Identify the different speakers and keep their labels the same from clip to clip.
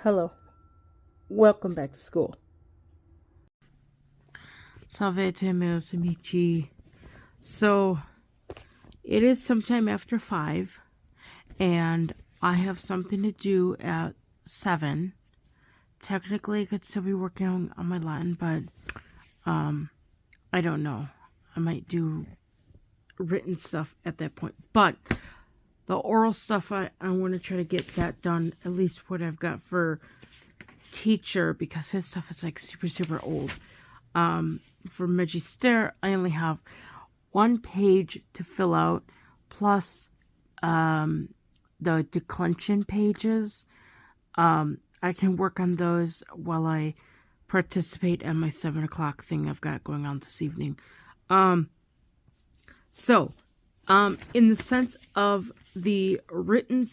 Speaker 1: Hello. Welcome back to school.
Speaker 2: Salvete, meus amici. So, it is sometime after 5, and I have something to do at 7. Technically, I could still be working on my Latin, but I don't know. I might do written stuff at that point. But the oral stuff, I want to try to get that done, at least what I've got for teacher, because his stuff is like super, super old. For Magister, I only have 1 page to fill out, plus the declension pages. I can work on those while I participate in my 7 o'clock thing I've got going on this evening. So, in the sense of the written,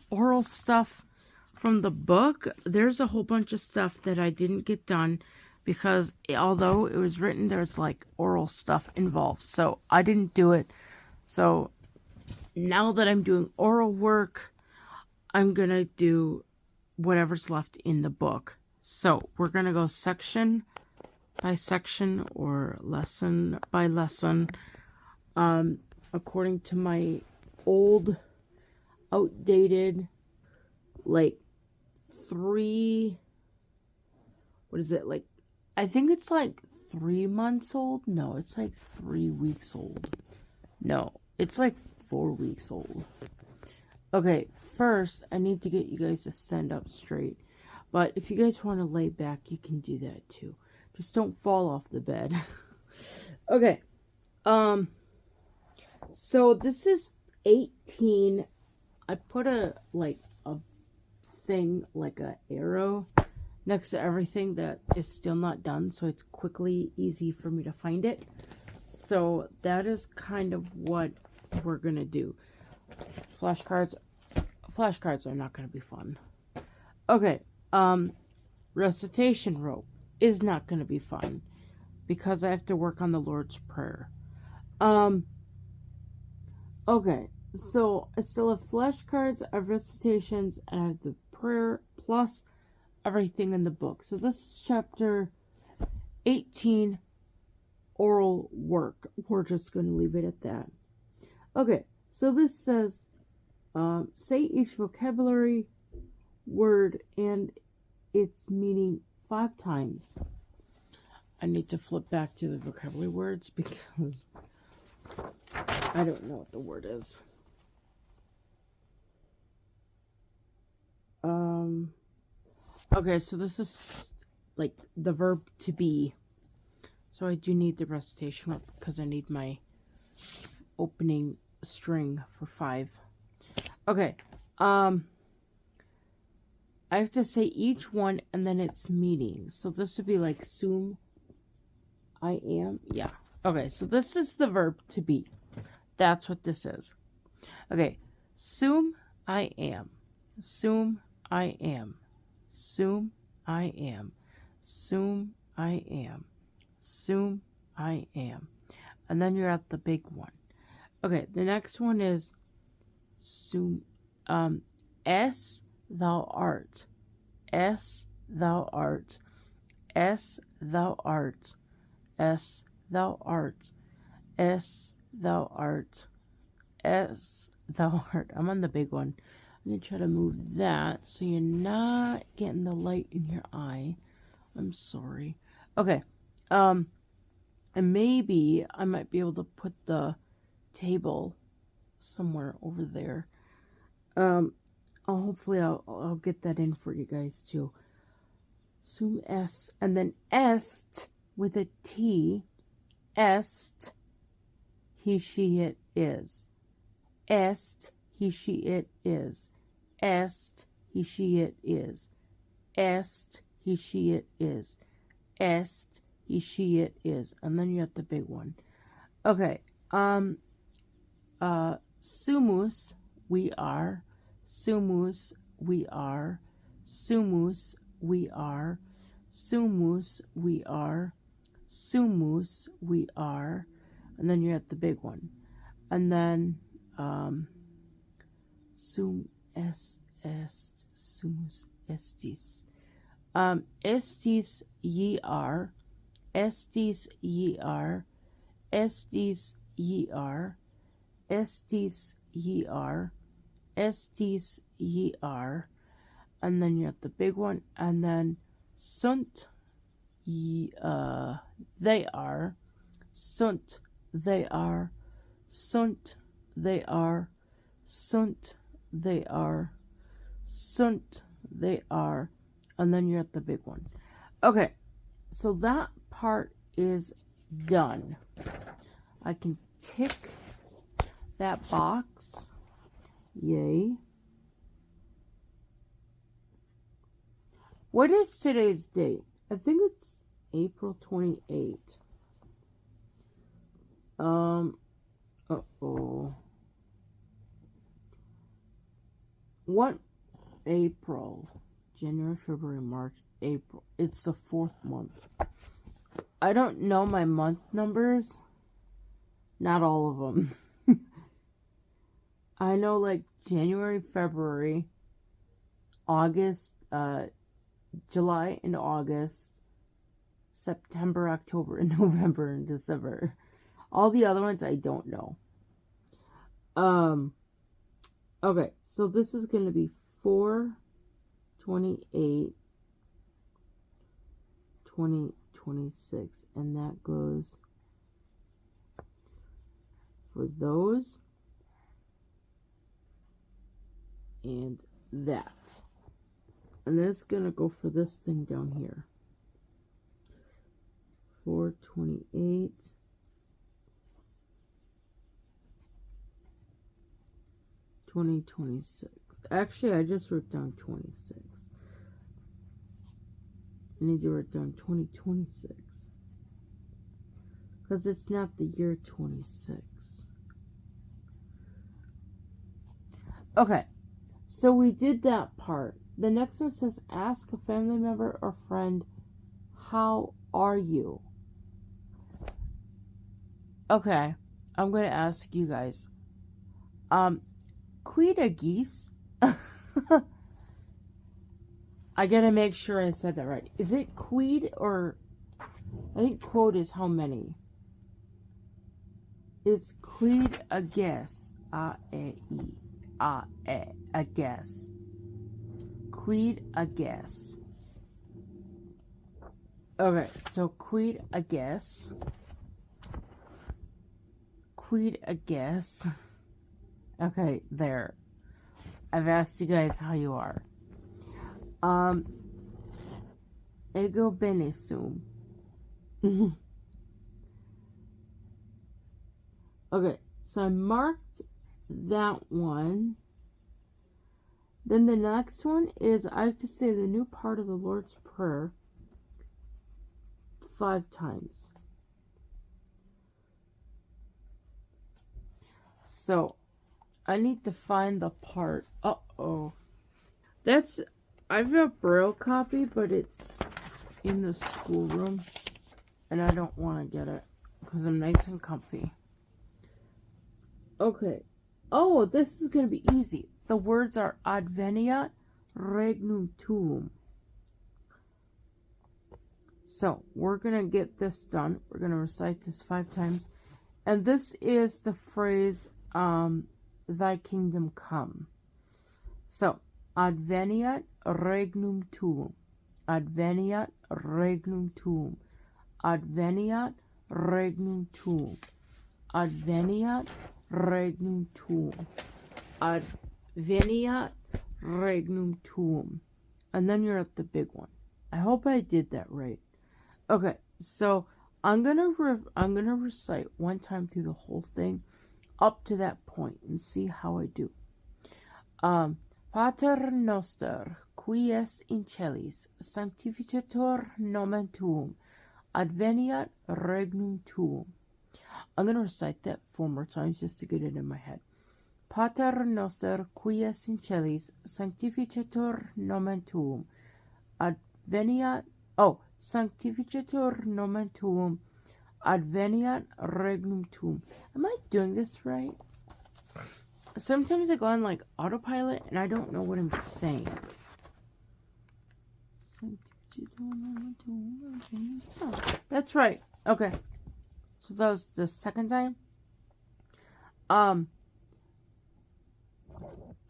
Speaker 2: oral stuff from the book, there's a whole bunch of stuff that I didn't get done because although it was written, there's like oral stuff involved. So I didn't do it. So now that I'm doing oral work, I'm going to do whatever's left in the book. So we're going to go section by section or lesson by lesson, according to my old, outdated, like 3, what is it, like, I think it's like 3 months old. No, it's like 3 weeks old. No, it's like 4 weeks old. Okay, first, I need to get you guys to stand up straight. But if you guys want to lay back, you can do that too. Just don't fall off the bed. Okay. So this is 18. I put a thing, like a arrow next to everything that is still not done, so it's quickly easy for me to find it. So that is kind of what we're gonna do. Flashcards are not gonna be fun. Okay, recitation rope is not gonna be fun because I have to work on the Lord's Prayer. Okay, so I still have flashcards, I have recitations, and I have the prayer plus everything in the book. So this is chapter 18, oral work. We're just going to leave it at that. Okay, so this says, say each vocabulary word and its meaning 5 times. I need to flip back to the vocabulary words because I don't know what the word is. Okay, so this is like the verb to be. So I do need the recitation because I need my opening string for 5. Okay, I have to say each one and then its meaning. So this would be like sum, I am. Yeah. Okay, so this is the verb to be. That's what this is. Okay, sum, I am. Sum, I am. Sum, I am. Sum, I am. Sum, I am. And then you're at the big one. Okay, the next one is sum, es, thou art. Es, thou art. Es, thou art. Es, thou art. Es, thou art. Es, thou art. I'm on the big one. I'm going to try to move that so you're not getting the light in your eye. I'm sorry. Okay. And maybe I might be able to put the somewhere over there. Hopefully I'll get that in for you guys too. Sum est, and then est with a T. Est, he, she, it is. Est, he, she, it is. Est, he, she, it is. Est, he, she, it is. Est, he, she, it is. And then you have the big one. Okay. Sumus, we are. Sumus, we are. Sumus, we are. Sumus, we are. Sumus, we are. And then you're at the big one. And then sum est, sumus estis. Estis ye are. Estis ye are. Estis ye are. Estis ye are. Estis ye are. And then you have the big one. And then sunt ye they are. Sunt they are. Sunt they are. Sunt they are. Sunt they are. And then you're at the big one. Okay, so that part is done. I can tick that box. Yay. What is today's date? I think it's April 28th. What April? January, February, March, April. It's the 4th month. I don't know my month numbers. Not all of them. I know like January, February, August, July and August, September, October, and November and December. All the other ones I don't know. Okay, so this is going to be 4/28/2026, and that goes for those and that. And then it's going to go for this thing down here. 4/28. 2026. Actually, I just wrote down 26. I need to write down 2026. Because it's not the year 26. Okay. So we did that part. The next one says, ask a family member or friend, how are you? Okay. I'm going to ask you guys. Quida geese. I gotta make sure I said that right. Is it quid or I think quote is how many? It's quid a guess. A guess. Quid a guess. Okay, so quid a guess. Quid a guess. Okay, there. I've asked you guys how you are. Ego bene sum. Okay, so I marked that one. Then the next one is I have to say the new part of the Lord's Prayer 5 times. So I need to find the part. Uh-oh. I have a Braille copy, but it's in the schoolroom. And I don't want to get it because I'm nice and comfy. Okay. Oh, this is going to be easy. The words are adveniat regnum tuum. So, we're going to get this done. We're going to recite this 5 times. And this is the phrase, thy kingdom come. So, adveniat regnum tuum. Adveniat regnum tuum. Adveniat regnum tuum. Adveniat regnum tuum. Adveniat regnum tuum. And then you're at the big one. I hope I did that right. Okay, so I'm gonna recite 1 time through the whole thing up to that point and see how I do. Pater noster, qui es in celis, sanctificetur nomen tuum, adveniat regnum tuum. I'm going to recite that 4 more times just to get it in my head. Pater noster, qui es in celis, sanctificetur nomen tuum, adveniat, sanctificetur nomen tuum, adveniat regnum tuum. Am I doing this right? Sometimes I go on like autopilot and I don't know what I'm saying. Oh, that's right. Okay. So that was the second time.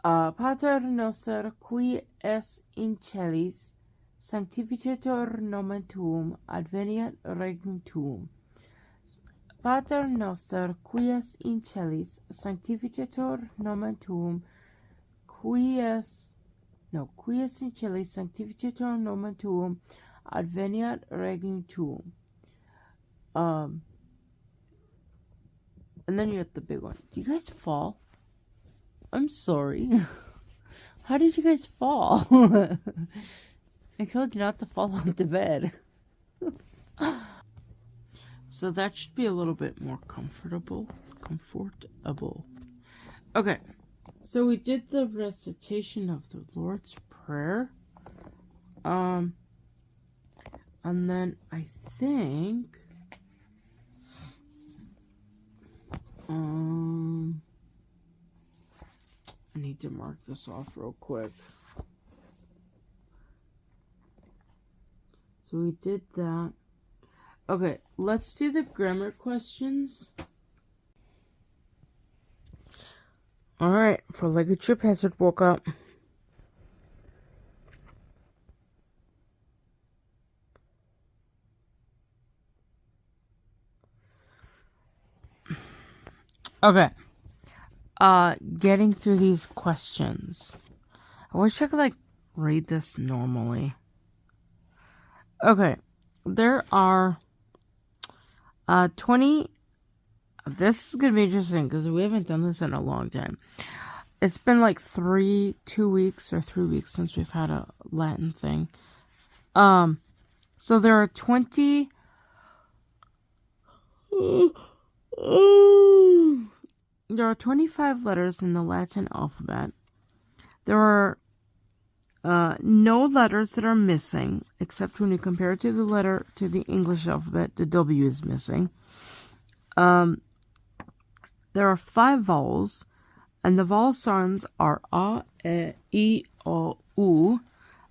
Speaker 2: Pater noster qui es in celis, sanctificetur nomen tuum, adveniat regnum tuum. Pater noster qui es in celis, sanctificetur nomen tuum, qui es in celis, sanctificetur nomen tuum, adveniat regnum tuum. And then you have the big one. Do you guys fall? I'm sorry. How did you guys fall? I told you not to fall on the bed. So that should be a little bit more comfortable. Okay. So we did the recitation of the Lord's Prayer. And then I think I need to mark this off real quick. So we did that. Okay, let's do the grammar questions. Alright, for ligature hazard woke up. Okay. Getting through these questions. I wish I could read this normally. Okay. There are 20. This is gonna be interesting because we haven't done this in a long time. It's been 2 weeks or 3 weeks since we've had a Latin thing. So there are 20. There are 25 letters in the Latin alphabet. There are no letters that are missing, except when you compare it to the English alphabet, the W is missing. There are 5 vowels, and the vowel sounds are A, E, I, O, U.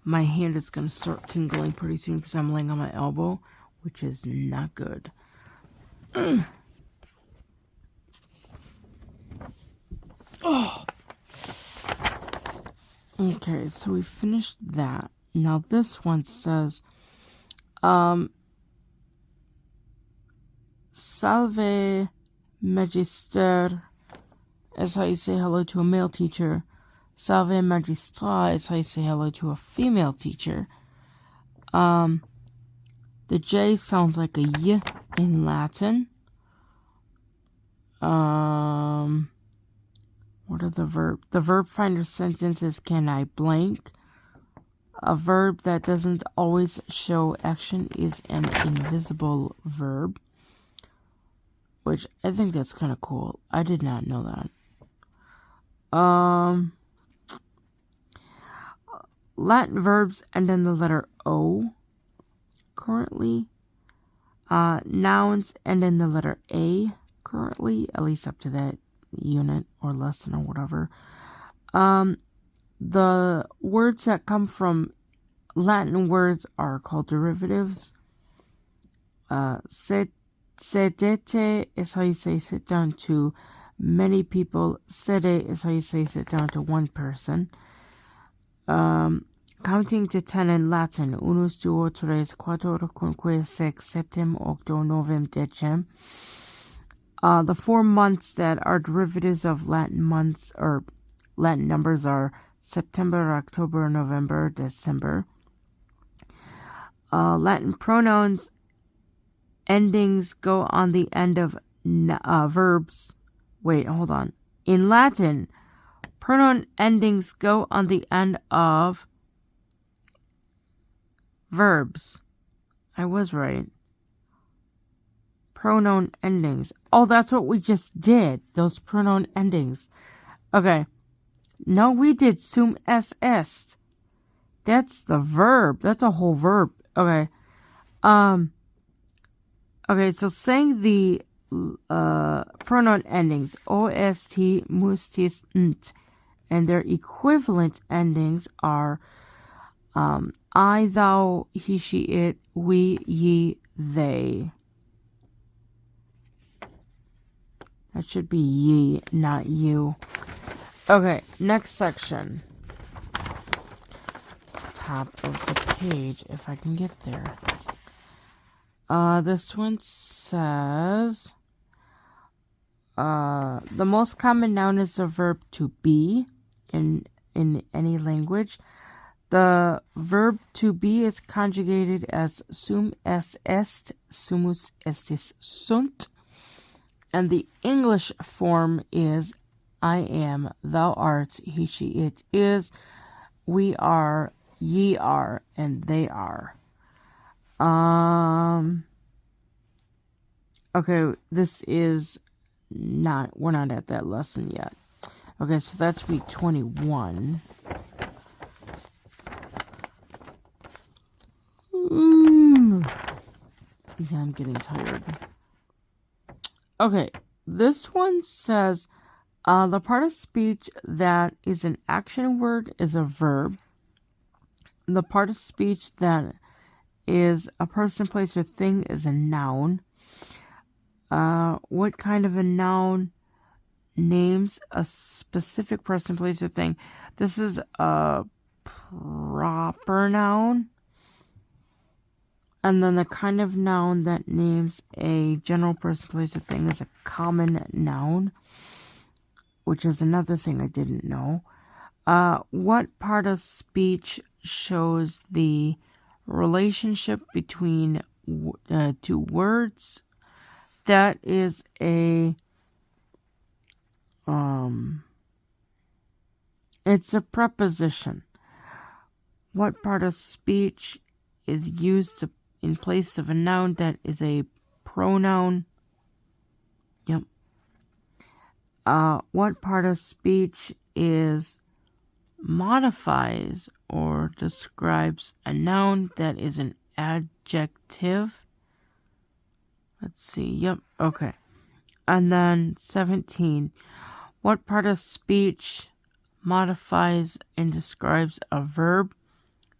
Speaker 2: My hand is going to start tingling pretty soon because I'm laying on my elbow, which is not good. Oh. Okay, so we finished that. Now this one says, Salve Magister is how you say hello to a male teacher. Salve Magistra is how you say hello to a female teacher. The J sounds like a Y in Latin. What are the verb? The verb finder sentence is can I blank? A verb that doesn't always show action is an invisible verb, which I think that's kind of cool. I did not know that. Latin verbs end in the letter O currently. Nouns end in the letter A currently, at least up to that unit or lesson or whatever. The words that come from Latin words are called derivatives. Sedete is how you say sit down to many people. Sede is how you say sit down to one person. Counting to 10 in Latin. Unus, duo, tres, quator, quinque, sex, septem, octo, novem, decem. The 4 months that are derivatives of Latin months or Latin numbers are September, October, November, December. Latin pronouns endings go on the end of verbs. Wait, hold on. In Latin, pronoun endings go on the end of verbs. I was right. Pronoun endings. Oh, that's what we just did. Those pronoun endings. Okay. No, we did sum es est. That's the verb. That's a whole verb. Okay. Okay, so saying the pronoun endings ost, mustis, nt, and their equivalent endings are I, thou, he, she, it, we, ye, they. That should be ye, not you. Okay, next section. Top of the page, if I can get there. This one says, the most common noun is the verb to be in any language. The verb to be is conjugated as sum es est, sumus estis sunt. And the English form is I am, thou art, he, she, it is, we are, ye are, and they are. Okay, this is we're not at that lesson yet. Okay, so that's week 21. Yeah, I'm getting tired. Okay, this one says, the part of speech that is an action word is a verb. The part of speech that is a person, place, or thing is a noun. What kind of a noun names a specific person, place, or thing? This is a proper noun. And then the kind of noun that names a general person, place, or thing is a common noun, which is another thing I didn't know. What part of speech shows the relationship between two words? That is it's a preposition. What part of speech is used in place of a noun? That is a pronoun. Yep. What part of speech modifies or describes a noun? That is an adjective. Let's see. Yep. Okay. And then 17. What part of speech modifies and describes a verb?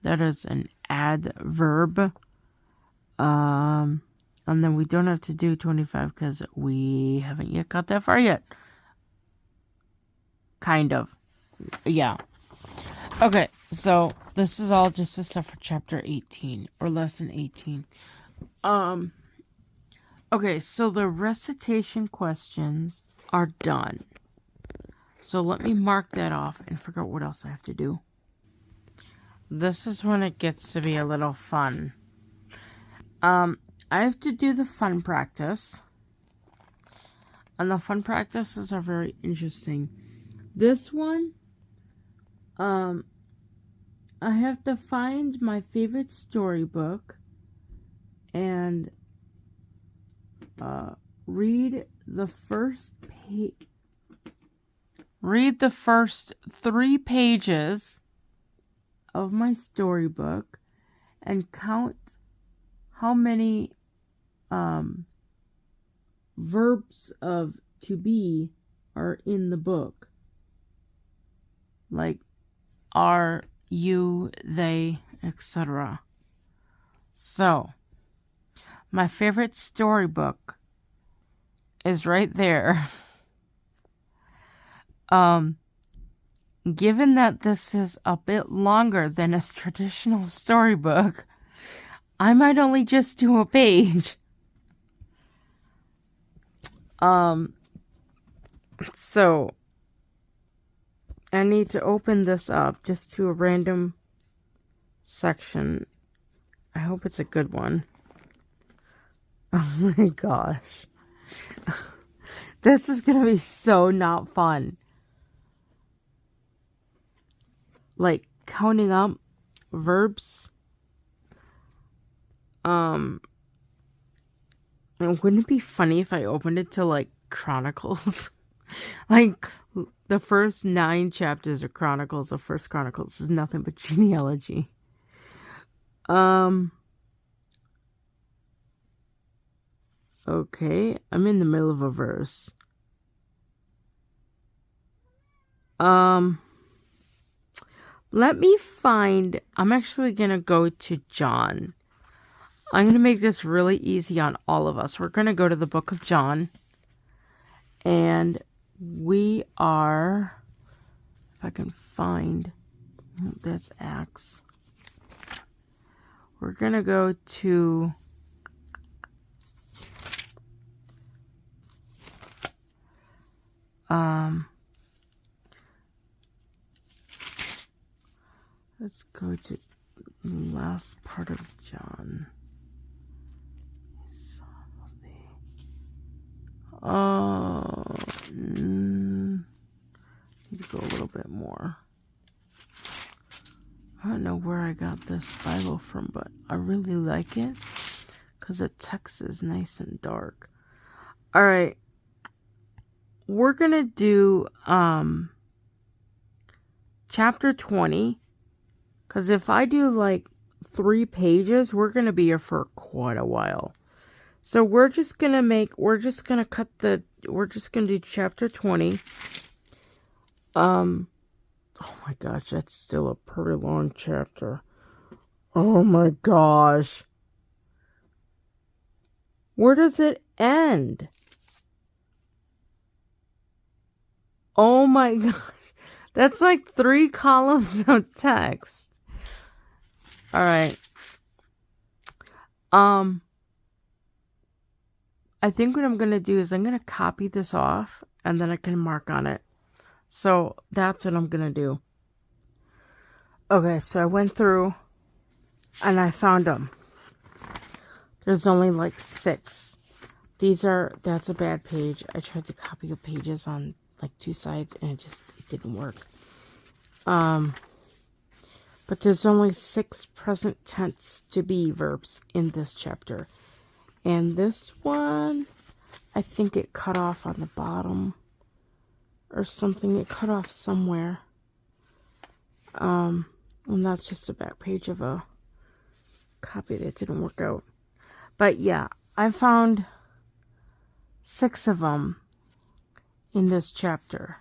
Speaker 2: That is an adverb. And then we don't have to do 25 because we haven't yet got that far yet. Kind of. Yeah. Okay, so this is all just the stuff for chapter 18 or lesson 18. Okay, so the recitation questions are done. So let me mark that off and figure out what else I have to do. This is when it gets to be a little fun. I have to do the fun practice. And the fun practices are very interesting. This one, I have to find my favorite storybook and read the first 3 pages of my storybook and count how many verbs of to be are in the book. Like are, you, they, etc. So, my favorite storybook is right there. Given that this is a bit longer than a traditional storybook, I might only just do a page. So I need to open this up just to a random section. I hope it's a good one. Oh my gosh. This is gonna be so not fun. Like counting up verbs. And wouldn't it be funny if I opened it to like Chronicles? Like the first 9 chapters of Chronicles, the first Chronicles is nothing but genealogy. Okay, I'm in the middle of a verse. Let me find, I'm actually going to go to John. I'm going to make this really easy on all of us. We're going to go to the book of John. And we are, if I can find, that's Acts. We're going to go to let's go to the last part of John. Need to go a little bit more. I don't know where I got this Bible from, but I really like it because the text is nice and dark. All right. We're going to do chapter 20, because if I do like 3 pages, we're going to be here for quite a while. So we're just going to do chapter 20. Oh my gosh, that's still a pretty long chapter. Oh my gosh. Where does it end? Oh my gosh. That's like 3 columns of text. All right. I think what I'm going to do is I'm going to copy this off and then I can mark on it. So that's what I'm going to do. Okay, so I went through and I found them. There's only like 6. That's a bad page. I tried to copy the pages on like 2 sides and it didn't work. But there's only 6 present tense to be verbs in this chapter. And this one, I think it cut off on the bottom or something. It cut off somewhere. And that's just a back page of a copy that didn't work out. But yeah, I found 6 of them in this chapter.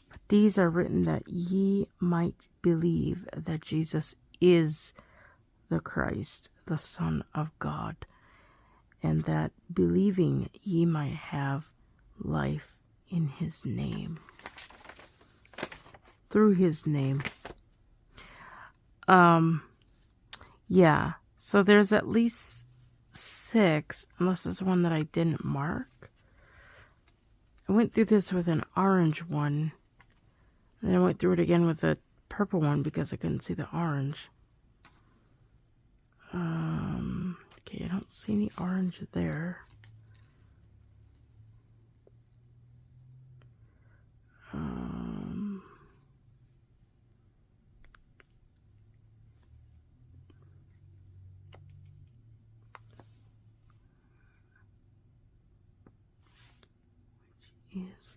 Speaker 2: But these are written that ye might believe that Jesus is the Christ, the Son of God, and that believing ye might have life in his name. Through his name. Yeah, so there's at least 6, unless there's one that I didn't mark. I went through this with an orange one, and then I went through it again with a purple one because I couldn't see the orange. Okay, I don't see any orange there.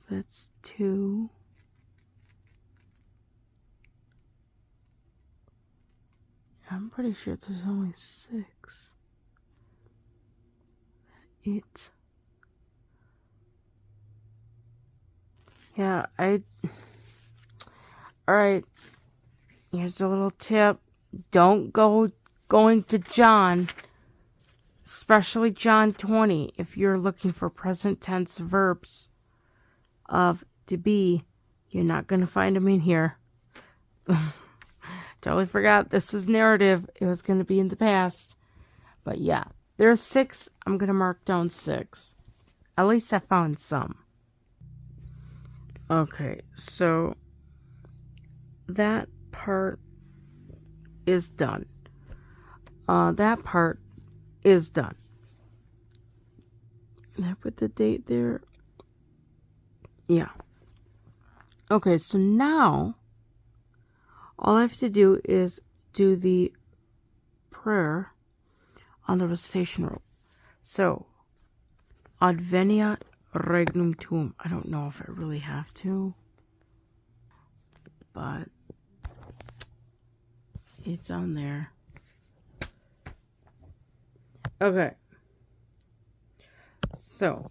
Speaker 2: That's 2. I'm pretty sure there's only 6. Yeah, alright. Here's a little tip. Don't going to John, especially John 20, if you're looking for present tense verbs of to be. You're not going to find them in here. Totally forgot this is narrative. It was going to be in the past. But yeah, there's 6. I'm going to mark down 6. At least I found some. Okay, so that part is done. That part is done. Can I put the date there? Yeah. Okay, so now all I have to do is do the prayer on the recitation rope. So, adveniat regnum tuum. I don't know if I really have to, but it's on there. Okay. So,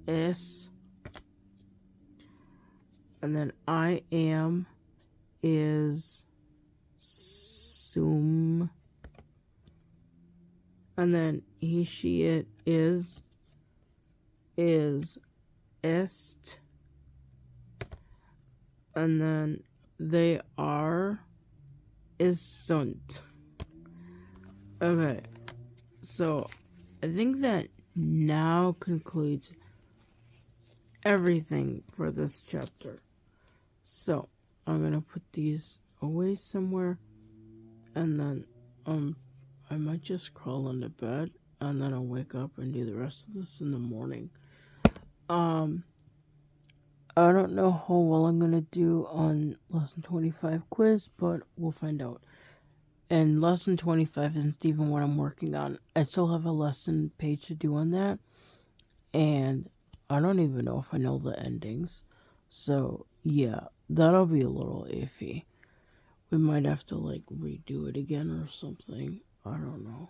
Speaker 2: es. And then I am is sum. And then he, she, it is est. And then they are is sunt. Okay, so I think that now concludes everything for this chapter. So I'm gonna put these away somewhere, and then I might just crawl into bed, and then I'll wake up and do the rest of this in the morning. I don't know how well I'm gonna do on lesson 25 quiz, but we'll find out. And lesson 25 isn't even what I'm working on. I still have a lesson page to do on that. And I don't even know if I know the endings. So, yeah, that'll be a little iffy. We might have to, redo it again or something. I don't know.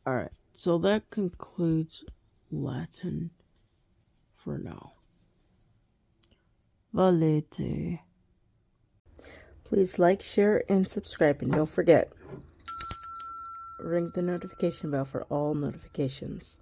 Speaker 2: Alright, so that concludes Latin for now. Valete.
Speaker 1: Please like, share, and subscribe. And don't forget, ring the notification bell for all notifications.